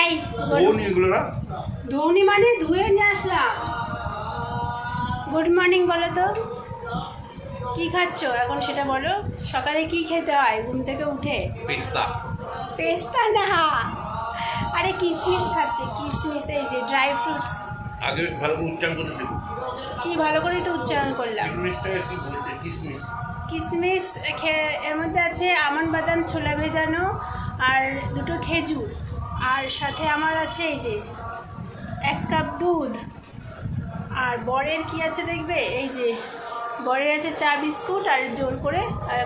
এই ধোনি এগুলো না ধোনি মানে ধুয়ে নিয়ে আসলাম। গুড মর্নিং বলো তো, কি খাচ্ছ এখন সেটা বলো। সকালে কি খেতে হয় ঘুম থেকে উঠে? পেস্তা। পেস্তা না, আরে কিশমিশ খাচ্ছে, কিশমিশ, এই যে ড্রাই ফ্রুটস। আগে ভালো করে উচ্চারণ করতে দেবো। কি ভালো করে তো উচ্চারণ করলাম। কিশমিশটাকে কি বলতে? কিশমিশ। কিশমিশ এর মধ্যে আছে আমন্ড বাদাম ছোলা ভেজানো আর দুটো খেজুর, আর সাথে আমার আছে এই যে 1 কাপ দুধ। আর বরের কি আছে দেখবে, এই যে বরের আছে চা বিস্কুট, আর জোর করে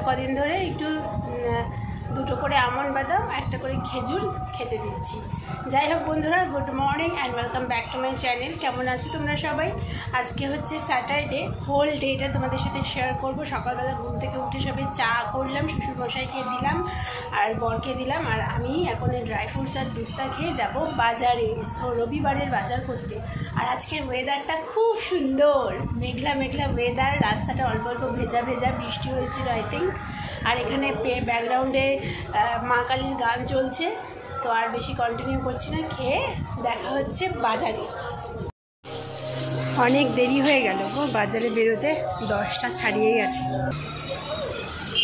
কদিন ধরে একটু দুটো করে আমন্ড বাদাম, একটা করে খেজুর খেতে দিচ্ছি। যাই হোক বন্ধুরা, good morning and welcome back to my channel. কেমন আছো তোমরা সবাই? আজকে হচ্ছে স্যাটারডে, হোল ডেটা তোমাদের সাথে শেয়ার করব। সকালবেলা ঘুম থেকে উঠে সবাই চা করলাম, শ্বশুরমশাইকে দিলাম আর বরকে দিলাম, আর আমি এখন এই ড্রাই ফ্রুটস আর দুধটা খেয়ে যাব বাজারে, রবিবারের বাজার করতে। আর আজকের ওয়েদারটা খুব সুন্দর, মেঘলা মেঘলা ওয়েদার, রাস্তাটা অল্প অল্প ভেজা ভেজা, বৃষ্টি হয়েছিল আই থিঙ্ক। আর এখানে ব্যাকগ্রাউন্ডে মা কালীর গান চলছে। তো আর বেশি কন্টিনিউ করছি না, খেয়ে দেখা হচ্ছে বাজারে। অনেক দেরি হয়ে গেল গো বাজারে বেরোতে, 10টা ছাড়িয়ে গেছে।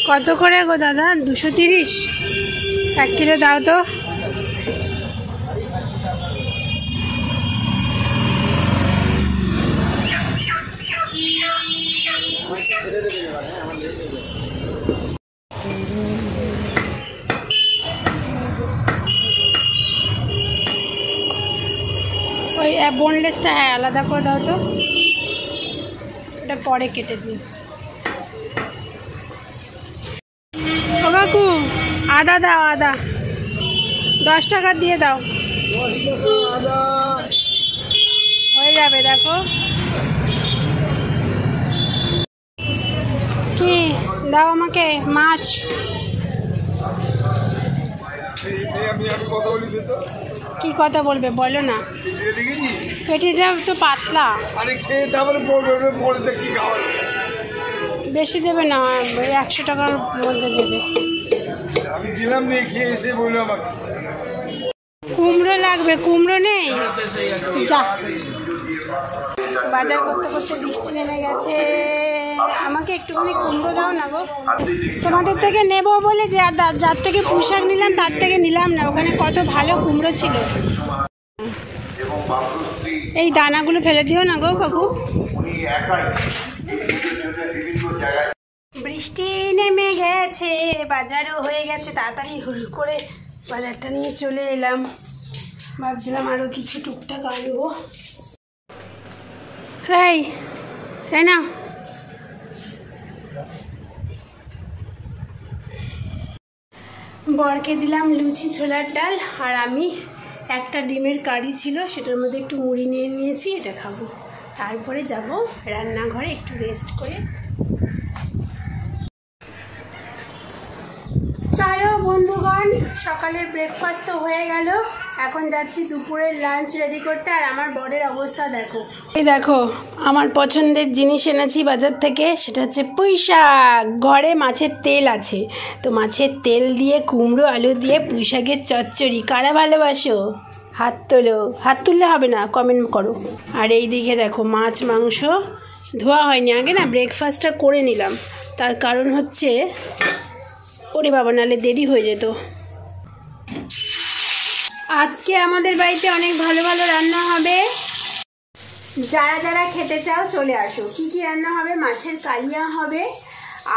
কত করে গো দাদা? 230? 1 কিলো দাও তো। ওই বোনলেসটা হ্যাঁ আলাদা করে দাও তো, ওটা পরে কেটে দিই। ও কাকু আদা দাও, আদা 10 টাকা দিয়ে দাও, হয়ে যাবে। দেখো কি দাও আমাকে, মাছ। কি কথা বলবে বলো না, পেটিটা তো পাতলা, বেশি দেবে না, 100 টাকার মধ্যে দেবে। কুমড়ো লাগবে, কুমড়ো নেই। যা, বাজার করতে করতে বৃষ্টি নেমে গেছে। আমাকে একটুখানি কুমড়ো দাও না গো, তোমাদের থেকে নেব বলে যে, আর যার থেকে পুঁইশাক নিলাম তার থেকে নিলাম না, ওখানে কত ভালো কুমড়ো ছিল। এই দানাগুলো ফেলে দিও না গো কাকু। বৃষ্টি নেমে গেছে, বাজারও হয়ে গেছে, তাড়াতাড়ি হুড় করে বাজারটা নিয়ে চলে এলাম। ভাবছিলাম আরও কিছু টুকটাক আনবো। এই না, বরকে দিলাম লুচি ছোলার ডাল, আর আমি একটা ডিমের কারি ছিল সেটার মধ্যে একটু মুড়ি নিয়ে নিয়েছি, এটা খাবো। তারপরে যাব রান্নাঘরে একটু রেস্ট করে। চলো বন্ধুগণ, সকালের ব্রেকফাস্ট তো হয়ে গেল, এখন যাচ্ছি দুপুরের লাঞ্চ রেডি করতে। আর আমার বরের অবস্থা দেখো, এই দেখো আমার পছন্দের জিনিস এনেছি বাজার থেকে, সেটা হচ্ছে পুঁইশাক। ঘরে মাছের তেল আছে, তো মাছের তেল দিয়ে কুমড়ো আলু দিয়ে পুঁইশাকের চচ্চড়ি। কারা ভালোবাসো? হাত তোলো, হাত তুললে হবে না, কমেন্ট করো। আর এই দিকে দেখো মাছ মাংস ধোয়া হয়নি, আগে না ব্রেকফাস্টটা করে নিলাম, তার কারণ হচ্ছে ওরে বাবা নালে দেরি হয়ে যেত। আজকে আমাদের বাড়িতে অনেক ভালো ভালো রান্না হবে, যারা যারা খেতে চাও চলে আসো। কি কি রান্না হবে? মাছের কালিয়া হবে,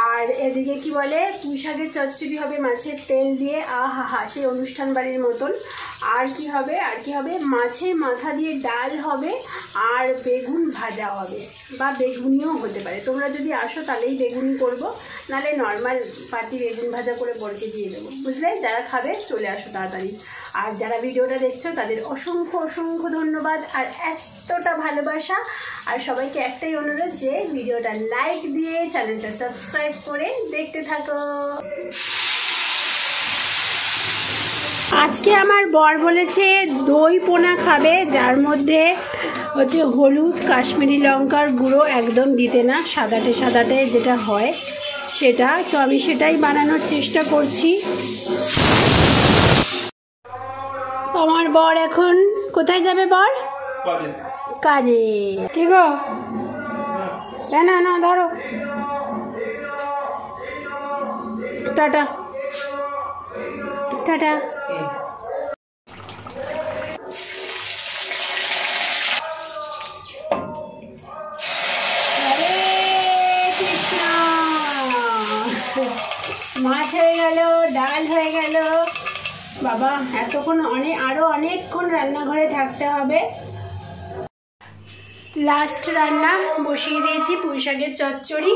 আর এদিকে কি বলে পুঁইশাকের চচ্চড়ি হবে মাছের তেল দিয়ে, আহা সেই অনুষ্ঠান বাড়ির মতন। আর কি হবে, মাছের মাথা দিয়ে ডাল হবে, আর বেগুন ভাজা হবে, বা বেগুনিও হতে পারে। তোমরা যদি আসো তাহলেই বেগুনি করবো, নাহলে নর্মাল পাটি বেগুন ভাজা করে বরকে দিয়ে দেবো, বুঝলে? যারা খাবে চলে আসো তাড়াতাড়ি। আর যারা ভিডিওটা দেখছো তাদের অসংখ্য অসংখ্য ধন্যবাদ আর এতটা ভালোবাসা। আর সবাইকে একটাই অনুরোধ যে ভিডিওটা লাইক দিয়ে চ্যানেলটা সাবস্ক্রাইব করে দেখতে থাকো। আজকে আমার বর বলেছে দই পোনা খাবে, যার মধ্যে হচ্ছে হলুদ, কাশ্মীরি লঙ্কার গুঁড়ো একদম দিতে না, সাদাটে সাদাটে যেটা হয় সেটা। তো আমি সেটাই বানানোর চেষ্টা করছি। আমার বর এখন কোথায় যাবে? বর কাজে। কি গো? না না ধরো, টাটা টাটা। মাছ হয়ে গেল, ডাল হয়ে গেল। বাবা এতক্ষণ আরো অনেকক্ষণ রান্নাঘরে থাকতে হবে। লাস্ট রান্না বসিয়ে দিয়েছি, পুঁই শাকের চচ্চড়ি।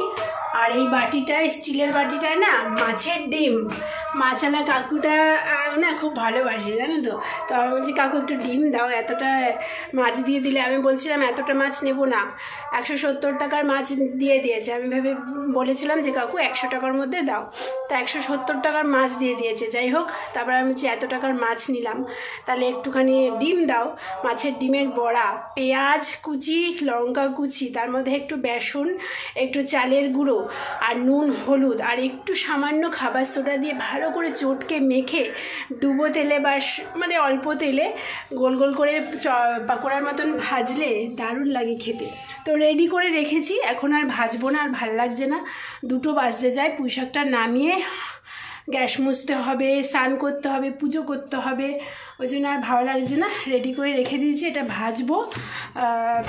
আর এই বাটিটায়, স্টিলের বাটিটায় না মাছের ডিম। মাছালা কাকুটা না খুব ভালোবাসে, জানো তো। তো আমি বলছি কাকু একটু ডিম দাও, এতটা মাছ দিয়ে দিলে। আমি বলছিলাম এতটা মাছ নেব না, 170 টাকার মাছ দিয়ে দিয়েছে। আমি বলেছিলাম যে কাকু 100 টাকার মধ্যে দাও, তো 170 টাকার মাছ দিয়ে দিয়েছে। যাই হোক, তারপর আমি বলছি এত টাকার মাছ নিলাম, তাহলে একটুখানি ডিম দাও, মাছের ডিমের বড়া, পেঁয়াজ কুচি, লঙ্কা কুচি, তার মধ্যে একটু বেসন, একটু চালের গুঁড়ো আর নুন হলুদ আর একটু সামান্য খাবার সোডা দিয়ে ভালো করে চটকে মেখে ডুবো তেলে বা মানে অল্প তেলে গোল গোল করে পাকোড়ার মতন ভাজলে দারুণ লাগে খেতে। তো রেডি করে রেখেছি, এখন আর ভাজবো না, আর ভাল লাগছে না। 2টো বাজতে যায়। পুঁই শাকটা নামিয়ে গ্যাস মুছতে হবে, স্নান করতে হবে, পুজো করতে হবে, ওই জন্য আর ভালো লাগছে না। রেডি করে রেখে দিয়েছি, এটা ভাজবো।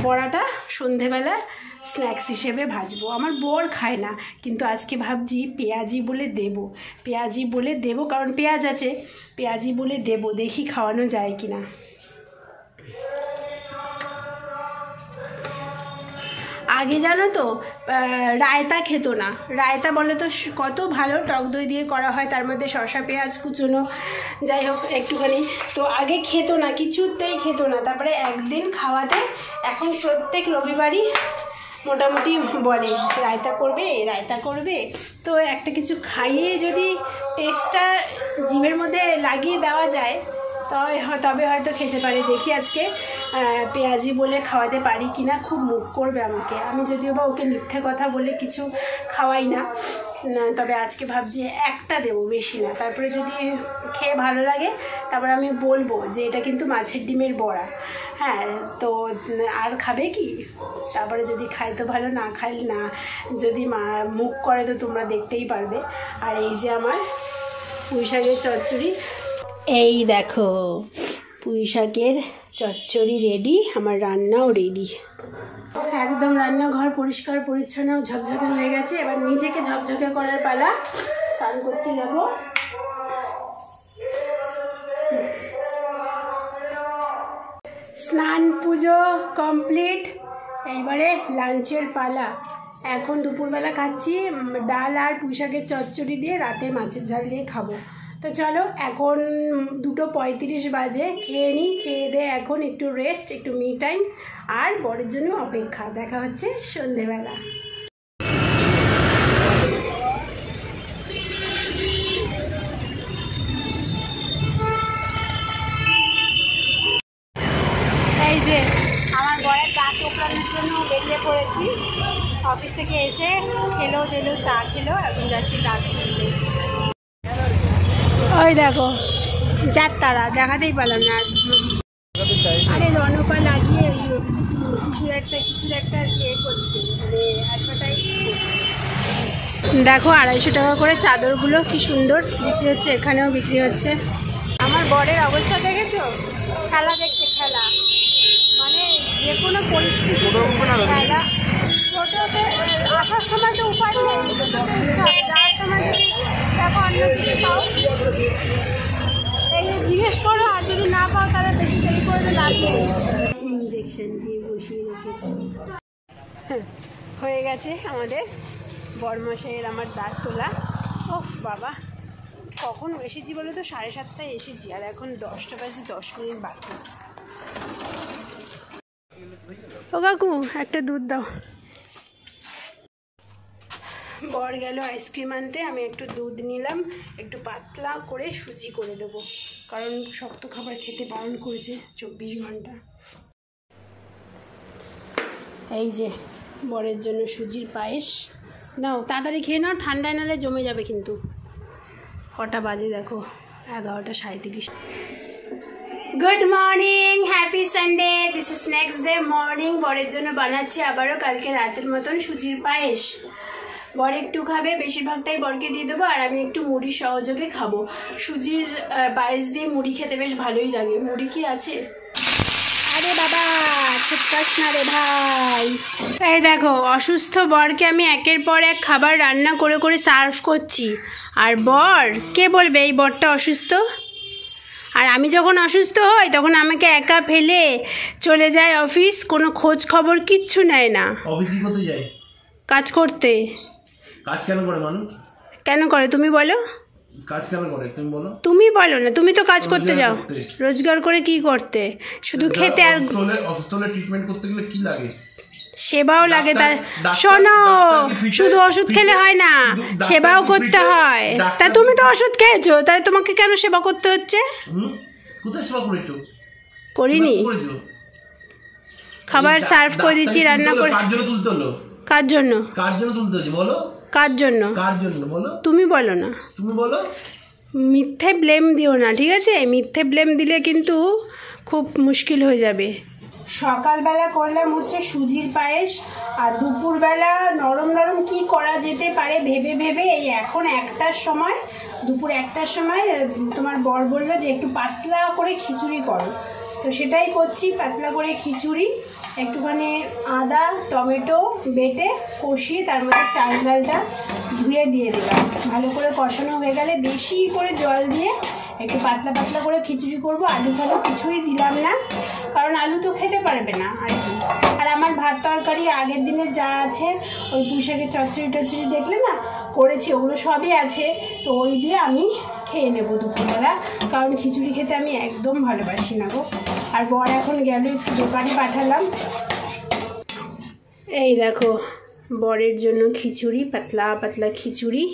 বড়াটা সন্ধেবেলা স্ন্যাক্স হিসেবে ভাজবো। আমার বর খায় না, কিন্তু আজকে ভাবছি পেঁয়াজি বলে দেবো, কারণ পেঁয়াজ আছে, পেঁয়াজি বলে দেবো, দেখি খাওয়ানো যায় কি না। আগে জানো তো রায়তা খেত না। রায়তা বলে তো কত ভালো, টক দই দিয়ে করা হয়, তার মধ্যে শসা পেঁয়াজ কুচোনো, যাই হোক একটুখানি। তো আগে খেত না, কিছুতেই খেত না। তারপরে একদিন খাওয়াতে এখন প্রত্যেক রবিবারই মোটামুটি বলে রায়তা করবে। তো একটা কিছু খাইয়ে যদি টেস্টটা জিভের মধ্যে লাগিয়ে দেওয়া যায় তবে হয়তো খেতে পারে। দেখি আজকে পেঁয়াজি বলে খাওয়াতে পারি কিনা। খুব মুখ করবে আমাকে, আমি যদিও বা ওকে মিথ্যে কথা বলে কিছু খাওয়াই না, তবে আজকে ভাবছি একটা দেবো, বেশি না। তারপরে যদি খেয়ে ভালো লাগে তারপর আমি বলবো যে এটা কিন্তু মাছের ডিমের বড়া। হ্যাঁ, তো আর খাবে কি? তারপরে যদি খাই তো ভালো, না খাই না, যদি মুখ করে তো তোমরা দেখতেই পারবে। আর এই যে আমার পুঁই শাকের চচ্চড়ি, এই দেখো পুঁই শাকের চচ্চড়ি রেডি, আমার রান্নাও রেডি। একদম রান্নাঘর পরিষ্কার পরিচ্ছন্ন ঝকঝকে হয়ে গেছে। এবার নিজেকে ঝকঝকে করার পালা, স্নান করতে যাব। স্নান পুজো কমপ্লিট, এইবারে লাঞ্চের পালা। এখন দুপুরবেলা খাচ্ছি ডাল আর পুঁই শাকের চচ্চড়ি দিয়ে, রাতে মাছের ঝাল দিয়ে খাবো। তো চলো, এখন 2:35 বাজে, খেয়ে নিই। খেয়ে দিয়ে এখন একটু রেস্ট, একটু মি টাইম, আর বরের জন্য অপেক্ষা। দেখা হচ্ছে সন্ধেবেলা। এই যে আমার বরের দাঁত ওপড়ানোর জন্য বেরিয়ে পড়েছি। অফিস থেকে এসে খেলো চা খেলো, এখন যাচ্ছি দাঁত খুলতে। ওই দেখো যাত্রারা দেখাতেই পারলাম না। আরে রণপা লাগিয়ে কিছুর একটা ইয়ে করছে, মানে অ্যাডভার্টাইজ করছে। দেখো 250 টাকা করে চাদরগুলো কি সুন্দর বিক্রি হচ্ছে, এখানেও বিক্রি হচ্ছে। আমার বরের অবস্থা দেখেছো? খেলা দেখছে, খেলা মানে যে কোনো পরিস্থিতি খেলা। ছোটোতে আসার সময় তো উপায় নেই, যাওয়ার সময় যদি দেখো অন্য কিছু পাও, এই জিজ্ঞেস করো, আর যদি না পাও তাহলে বেশি দেরি করে তো লাগবে। ইঞ্জেকশন দিয়ে বসিয়ে রেখেছি। হয়ে গেছে আমাদের বরমশাইয়ের আমার দাঁত তোলা। ওফ বাবা, কখন এসেছি বলে তো 7:30টায় এসেছি, আর এখন 10টা বাজে 10 মিনিট বাকি। ও কাকু একটা দুধ দাও। বর গেল আইসক্রিম আনতে, আমি একটু দুধ নিলাম, একটু পাতলা করে সুজি করে দেবো, কারণ শক্ত খাবার খেতে বারণ করেছে 24 ঘন্টা। এই যে বরের জন্য সুজির পায়েস। নাও তাড়াতাড়ি খেয়ে নাও, ঠান্ডায় নালে জমে যাবে কিন্তু। কটা বাজে দেখো, 11:37। Good morning, happy Sunday. This is next day morning. বরের জন্য বানাচ্ছি আবারও কালকে রাতের মতন সুজির পায়েস। বর একটু খাবে, বেশিরভাগটাই বরকে দিয়ে দেবো, আর আমি একটু মুড়ি সহযোগে খাবো। সুজির পায়েস দিয়ে মুড়ি খেতে বেশ ভালোই লাগে। মুড়ি কি আছে? আরে বাবা ছুটকাস না রে ভাই। এই দেখো, অসুস্থ বরকে আমি একের পর এক খাবার রান্না করে করে সার্ভ করছি। আর বর কে বলবে এই বরটা অসুস্থ? আর আমি যখন অসুস্থ হই তখন আমাকে একা ফেলে চলে যায় অফিস, কোনো খোঁজ খবর কিচ্ছু নেয় না। অফিস কি করতে যায়? কাজ করতে। কাজ কেন করে মানুষ? কেন করে তুমি বলো? কাজ কেন করে তুমি বলো? তুমি বলো না, তুমি তো কাজ করতে যাও। রোজগার করে কি করতে? শুধু খেতে। আর অসুস্থ হলে ট্রিটমেন্ট করতে গেলে কি লাগে? সেবাও লাগে। তার শোনো, শুধু ওষুধ খেলে হয় না, সেবাও করতে হয়। তা তুমি তো ওষুধ খেয়েছো, তাই তোমাকে কেন সেবা করতে হচ্ছে? কোথায় সেবা করেছো? করিনি। খাবার সার্ভ করে দিচ্ছি, রান্না করে। কার জন্য তুলতে হলো? কার জন্য? কার জন্য তুলতে হচ্ছে বলো? কার জন্য? কার জন্য বলো? তুমি বলো না। তুমি বলো। মিথ্যে ব্লেম দিও না, ঠিক আছে? মিথ্যে ব্লেম দিলে কিন্তু খুব মুশকিল হয়ে যাবে। সকালবেলা করলাম হচ্ছে সুজির পায়েস, আর দুপুরবেলা নরম নরম কি করা যেতে পারে ভেবে ভেবে এই এখন 1টার সময়, দুপুর 1টার সময় তোমার বর বললো যে একটু পাতলা করে খিচুড়ি করো। তো সেটাই করছি, পাতলা করে খিচুড়ি। একটুখানি আদা টমেটো বেটে কষিয়ে তার মধ্যে চাল ডালটা ধুয়ে দিয়ে দিলাম। ভালো করে কষানো হয়ে গেলে বেশি করে জল দিয়ে একটু পাতলা পাতলা করে খিচুড়ি করবো। আলু ফালু কিছুই দিলাম না, কারণ আলু তো খেতে পারবে না আর কি। আর আমার ভাত তরকারি আগের দিনে যা আছে, ওই পুঁই শাকের চচ্চড়ি টচ্চড়ি দেখলে না করেছি, ওগুলো সবই আছে। তো ওই দিয়ে আমি খেয়ে নেবো দুপুরবেলা, কারণ খিচুড়ি খেতে আমি একদম ভালোবাসি না গো। আর বর এখন গেল, একটু দোকানে পাঠালাম। এই দেখো, বরের জন্য খিচুড়ি, পাতলা পাতলা খিচুড়ি।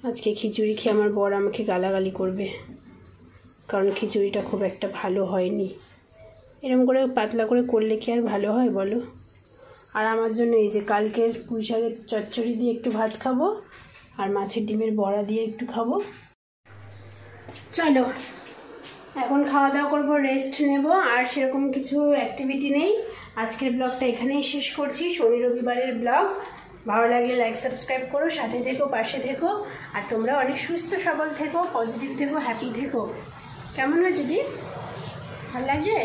আজকে খিচুড়ি খেয়ে আমার বর আমাকে গালাগালি করবে, কারণ খিচুড়িটা খুব একটা ভালো হয়নি। এরকম করে পাতলা করে করলে কি আর ভালো হয় বলো? আর আমার জন্য এই যে কালকের পুঁই শাকের চচ্চড়ি দিয়ে একটু ভাত খাবো, আর মাছের ডিমের বড়া দিয়ে একটু খাবো। চলো এখন খাওয়া দাওয়া করবো, রেস্ট নেব। আর সেরকম কিছু অ্যাক্টিভিটি নেই। আজকের ব্লগটা এখানেই শেষ করছি, শনি রবিবারের ব্লগ। ভালো লাগলে লাইক সাবস্ক্রাইব করো, সাথে থেকো, পাশে থেকো। আর তোমরা অনেক সুস্থ সবল থেকো, পজিটিভ থেকো, হ্যাপি থেকো। কেমন হয়েছে দি? ভালো লাগছে?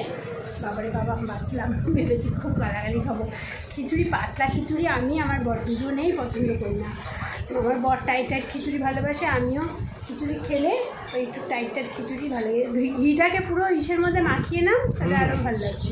বাবারে বাবা, বাঁচলাম। ভেবেছি খুব গালাগালি খাবো। খিচুড়ি, পাতলা খিচুড়ি আমি আমার বর দুজনেই পছন্দ করি না। আমার বর টাইট টাইট খিচুড়ি ভালোবাসে, আমিও খিচুড়ি খেলে ওই একটু টাইট টাইট খিচুড়ি ভালো লাগে। ঘিটাকে পুরো ইসের মধ্যে মাখিয়ে নাও, তাহলে আরও ভালো লাগবে।